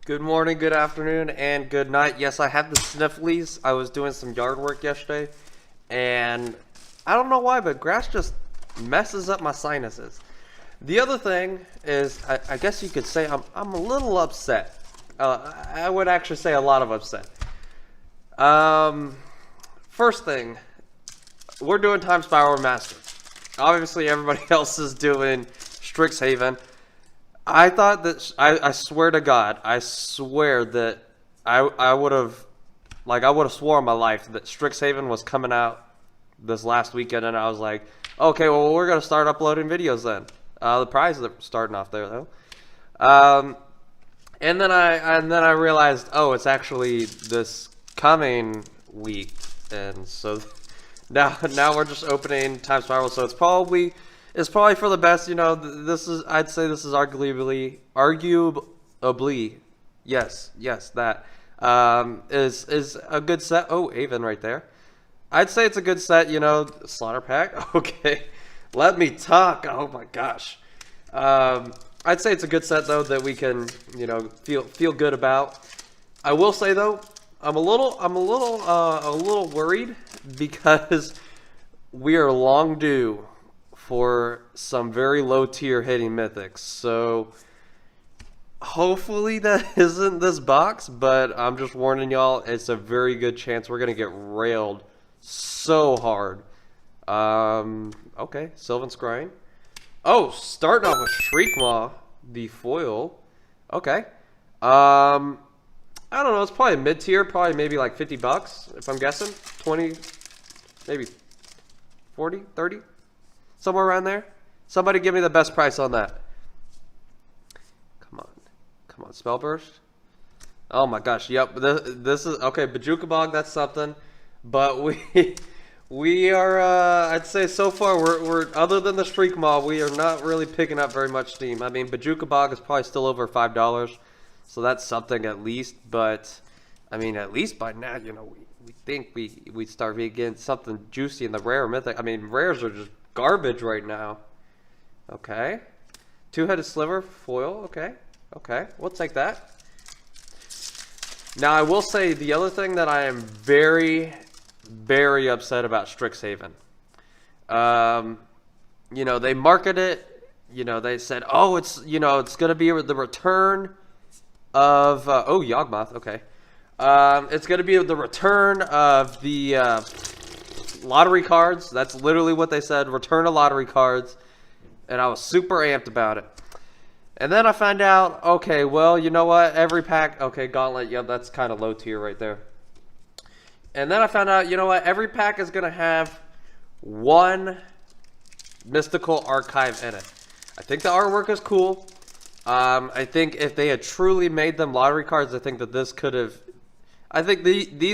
Good morning, good afternoon, and good night. Yes, I have the snifflies. I was doing some yard work yesterday, and I don't know why, but grass just messes up my sinuses. The other thing is, I guess you could say I'm a little upset. I would actually say a lot of upset. First thing, we're doing Time Spiral Remastered. Obviously, everybody else is doing Strixhaven. I thought that I swear to God, I swear that I would have sworn my life that Strixhaven was coming out this last weekend, and I was like, okay, well we're gonna start uploading videos then. The prizes are starting off there though, and then I realized, oh, it's actually this coming week, and so now we're just opening Time Spiral, so it's probably for the best. You know, I'd say this is arguably, yes, that is a good set. Oh, Avon right there. I'd say it's a good set. You know, slaughter pack. Okay, let me talk. Oh my gosh. I'd say it's a good set though that we can, you know, feel good about. I will say though, I'm a little worried because we are long due for some very low tier hitting mythics. So hopefully that isn't this box, but I'm just warning y'all, it's a very good chance we're gonna get railed so hard. Okay, Sylvan Scrying. Oh, starting off with Shriekmaw, the foil. Okay. I don't know, it's probably mid tier, probably maybe like $50 if I'm guessing. 20, maybe 40, 30? Somewhere around there. Somebody give me the best price on that. Come on, spell burst. Oh my gosh, yep. This is okay. Bojuka Bog, that's something. But we are. I'd say so far we're other than the Shriekmaw, we are not really picking up very much steam. I mean, Bojuka Bog is probably still over $5, so that's something at least. But I mean, at least by now, you know, we think we start getting something juicy in the rare mythic. I mean, rares are just garbage right now. Okay, two-headed sliver foil. Okay, we'll take that. Now I will say the other thing that I am very upset about Strixhaven. You know, they marketed it. You know, they said, oh, it's, you know, it's gonna be the return of oh, Yawgmoth. Okay, it's gonna be the return of the lottery cards. That's literally what they said, return of lottery cards, and I was super amped about it. And then I found out, okay, well, you know what, every pack, okay, Gauntlet, yeah, that's kind of low tier right there. And then I found out, you know what, every pack is gonna have one mystical archive in it. I think the artwork is cool. I think if they had truly made them lottery cards, I think that these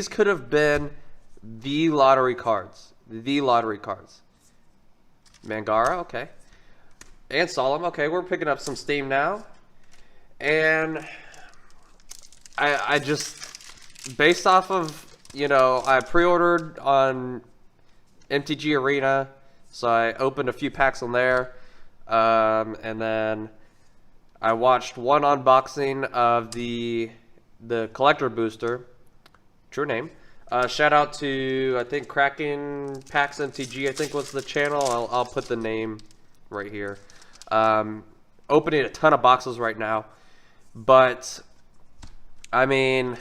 could have been the lottery cards. Mangara, okay. And Solemn, okay, we're picking up some steam now. And I just, based off of, you know, I pre-ordered on MTG Arena, so I opened a few packs on there. And then I watched one unboxing of the collector booster, true name. Shout out to, I think, Kraken Packs MTG, I think was the channel. I'll put the name right here. Opening a ton of boxes right now. But, I mean,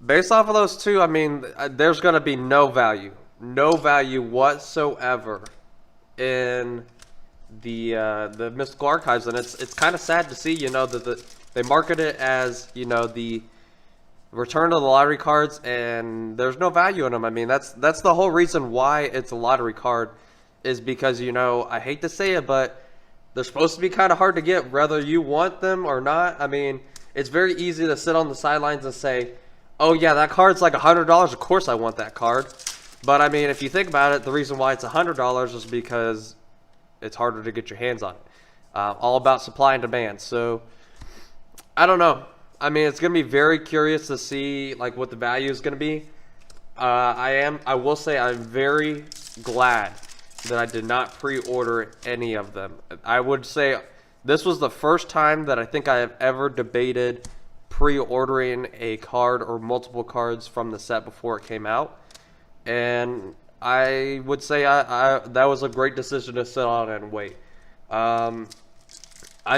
based off of those two, I mean, there's going to be no value whatsoever in the Mystical Archives. And it's kind of sad to see, you know, that they market it as, you know, the return of the lottery cards, and there's no value in them. I mean, that's the whole reason why it's a lottery card, is because, you know, I hate to say it, but they're supposed to be kind of hard to get whether you want them or not. I mean, it's very easy to sit on the sidelines and say, oh yeah, that card's like $100, of course I want that card. But I mean, if you think about it, the reason why it's $100 is because it's harder to get your hands on it. All about supply and demand. So I don't know. I mean, it's going to be very curious to see like what the value is going to be. I will say I'm very glad that I did not pre-order any of them. I would say this was the first time that I think I have ever debated pre-ordering a card or multiple cards from the set before it came out. And I would say that was a great decision to sit on and wait. I'd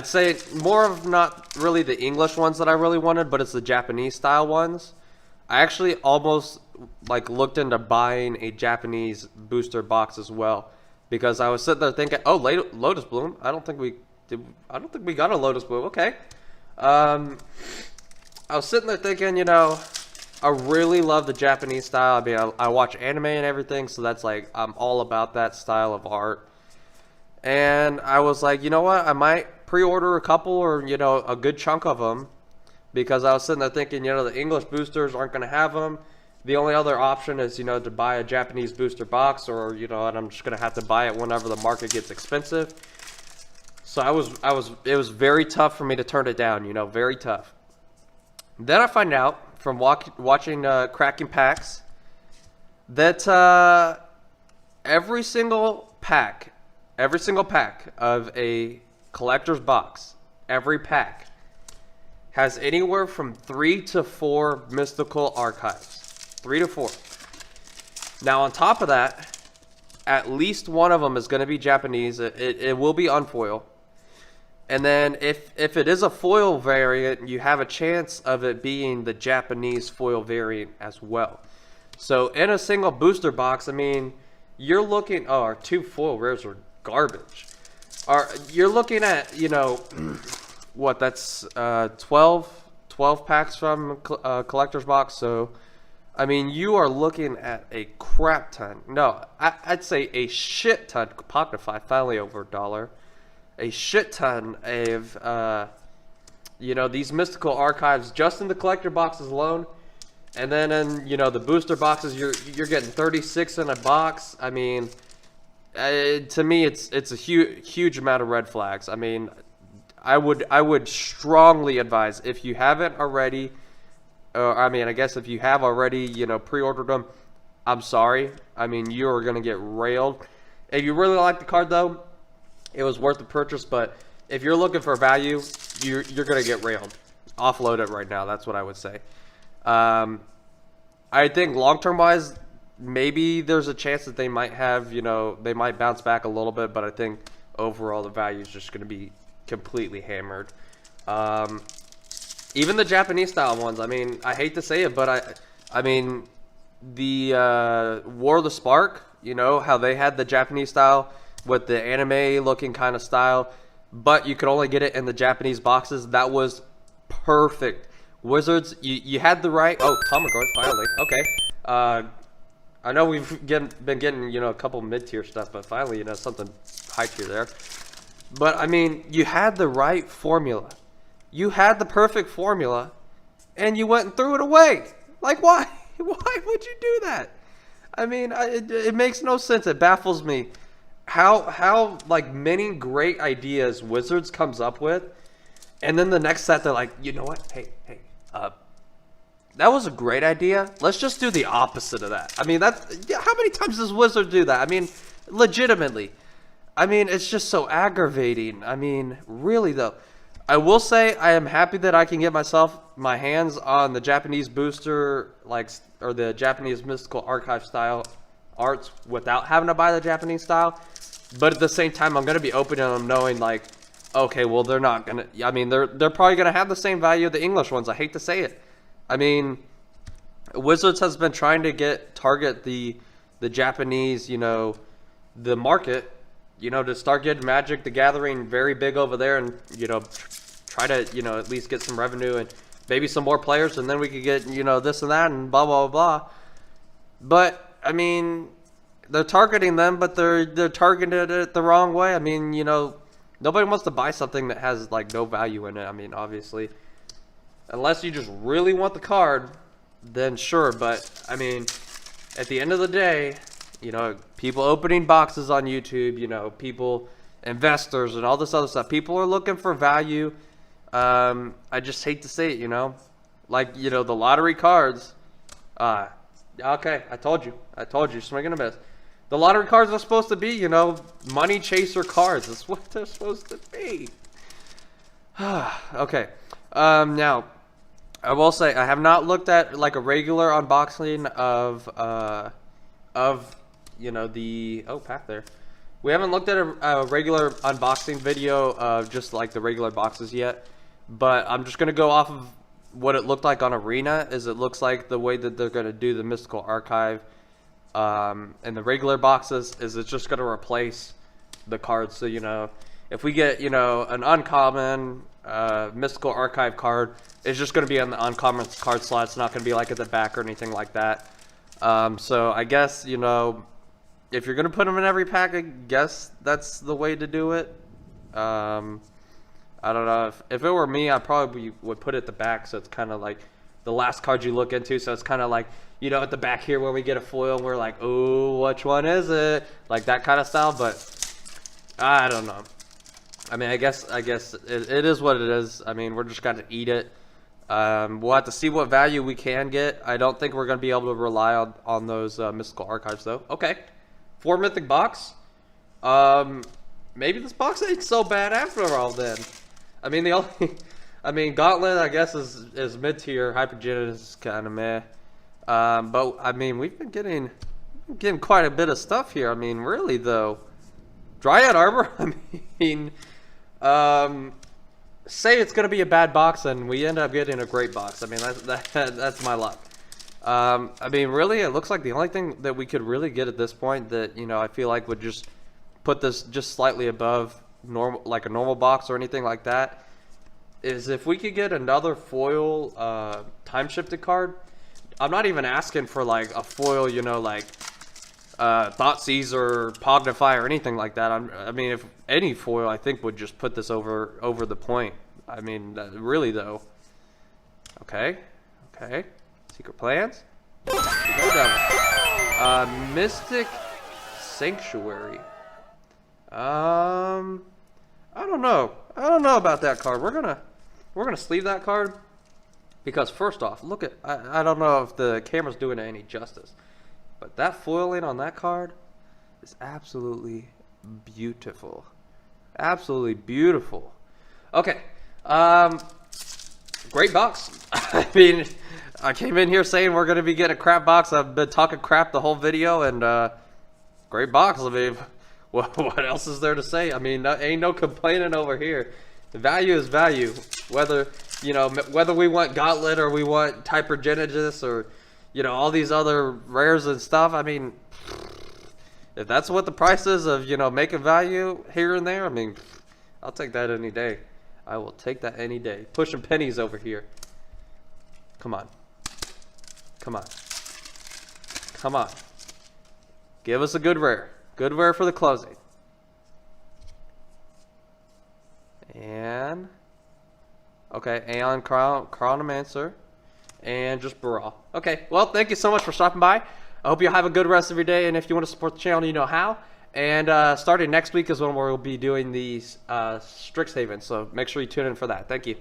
say more of not really the English ones that I really wanted, but it's the Japanese style ones. I actually almost like looked into buying a Japanese booster box as well, because I was sitting there thinking, oh, Lotus Bloom. I don't think we got a Lotus Bloom. Okay. I was sitting there thinking, you know, I really love the Japanese style. I mean, I watch anime and everything, so that's like, I'm all about that style of art. And I was like, you know what? I might pre-order a couple, or, you know, a good chunk of them, because I was sitting there thinking, you know, the English boosters aren't going to have them. The only other option is, you know, to buy a Japanese booster box, or, you know, and I'm just going to have to buy it whenever the market gets expensive. So it was very tough for me to turn it down, you know, very tough. Then I find out from watching Cracking Packs that every single pack of a collector's box, every pack has anywhere from 3 to 4 mystical archives. 3 to 4. Now, on top of that, at least one of them is going to be Japanese. It will be unfoil. And then if it is a foil variant, you have a chance of it being the Japanese foil variant as well. So in a single booster box, I mean, you're looking... Oh, our 2 foil rares are garbage. You're looking at, you know, what, that's 12 packs from collector's box. So, I mean, you are looking at a crap ton. No, I'd say a shit ton. Pocketify, finally over $1. A shit ton of, you know, these mystical archives just in the collector boxes alone. And then in, you know, the booster boxes, you're getting 36 in a box. I mean, to me, it's a huge amount of red flags. I mean, I would strongly advise, if you haven't already, I mean, I guess if you have already, you know, pre-ordered them, I'm sorry. I mean, you are going to get railed. If you really like the card, though, it was worth the purchase. But if you're looking for value, you're going to get railed. Offload it right now. That's what I would say. I think long-term wise, maybe there's a chance that they might have, you know, they might bounce back a little bit. But I think overall the value is just going to be completely hammered. Even the Japanese style ones, I mean, I hate to say it, but I mean, the War of the Spark, you know, how they had the Japanese style with the anime looking kind of style, but you could only get it in the Japanese boxes. That was perfect. Wizards, you had the right... Oh, Tarmogoyf, finally. Okay. I know we've been getting, you know, a couple mid-tier stuff, but finally, you know, something high-tier there. But, I mean, you had the right formula. You had the perfect formula, and you went and threw it away. Like, why? Why would you do that? I mean, it makes no sense. It baffles me how like many great ideas Wizards comes up with, and then the next set they're like, you know what? Hey, that was a great idea. Let's just do the opposite of that. I mean, how many times does Wizards do that? I mean, legitimately. I mean, it's just so aggravating. I mean, really though. I will say I am happy that I can get my hands on the Japanese booster, like, or the Japanese mystical archive style arts without having to buy the Japanese style. But at the same time, I'm gonna be open to them knowing, like, okay, well, they're not gonna. I mean, they're probably gonna have the same value of the English ones. I hate to say it. I mean, Wizards has been trying to target the Japanese, you know, the market, you know, to start getting Magic the Gathering very big over there, and, you know, try to, you know, at least get some revenue and maybe some more players, and then we could get, you know, this and that and blah blah blah. But I mean, they're targeting them, but they're targeted it the wrong way. I mean, you know, nobody wants to buy something that has like no value in it. I mean, obviously, unless you just really want the card, then sure. But I mean, at the end of the day, you know, people opening boxes on YouTube, you know, people, investors and all this other stuff, people are looking for value. I just hate to say it, you know, like, you know, the lottery cards. Okay, I told you, swing and a miss. The lottery cards are supposed to be, you know, money chaser cards. That's what they're supposed to be. Okay. Now, I will say I have not looked at like a regular unboxing of you know the pack there. We haven't looked at a regular unboxing video of just like the regular boxes yet, but I'm just gonna go off of what it looked like on Arena. Is it looks like the way that they're gonna do the Mystical Archive and the regular boxes is it's just gonna replace the cards. So you know, if we get an uncommon Mystical Archive card, it's just gonna be on the uncommon card slot. It's not gonna be like at the back or anything like that. So I guess if you're gonna put them in every pack, I guess that's the way to do it. I don't know, if it were me, I probably would put it at the back, so it's kind of like the last card you look into. So it's kind of like at the back here when we get a foil, and we're like, oh, which one is it? Like that kind of style. But I don't know. I mean, I guess it is what it is. I mean, we're just gonna eat it. We'll have to see what value we can get. I don't think we're gonna be able to rely on those Mystical Archives though. Okay. 4 mythic box. Maybe this box ain't so bad after all then. I mean Gauntlet I guess is mid tier. Hypergenesis is kind of meh. But I mean we've been getting quite a bit of stuff here. I mean really though. Dryad Arbor. I mean, say it's gonna be a bad box and we end up getting a great box. I mean that's my luck. I mean, really, it looks like the only thing that we could really get at this point that I feel like would just put this just slightly above normal, like a normal box or anything like that, is if we could get another foil time shifted card. I'm not even asking for like a foil, like Thoughtseize or Pognify or anything like that. I mean, if any foil, I think would just put this over the point. I mean, really though. Okay. Secret plans. Mystic Sanctuary. I don't know about that card. We're gonna sleeve that card because first off, look at I don't know if the camera's doing it any justice, but that foiling on that card is absolutely beautiful. Absolutely beautiful. Okay. Great box. I mean, I came in here saying we're going to be getting a crap box. I've been talking crap the whole video, and great box. I mean, what else is there to say? I mean, ain't no complaining over here. The value is value. Whether we want Gauntlet or we want Hypergenesis or all these other rares and stuff. I mean, if that's what the price is of making value here and there, I mean, I'll take that any day. I will take that any day. Pushing pennies over here. Come on. Give us a good rare. Good rare for the closing. And okay, Aeon Chronomancer and just Baral. Okay, well, thank you so much for stopping by. I hope you have a good rest of your day, and if you want to support the channel, you know how. And starting next week is when we'll be doing these Strixhaven, so make sure you tune in for that. Thank you.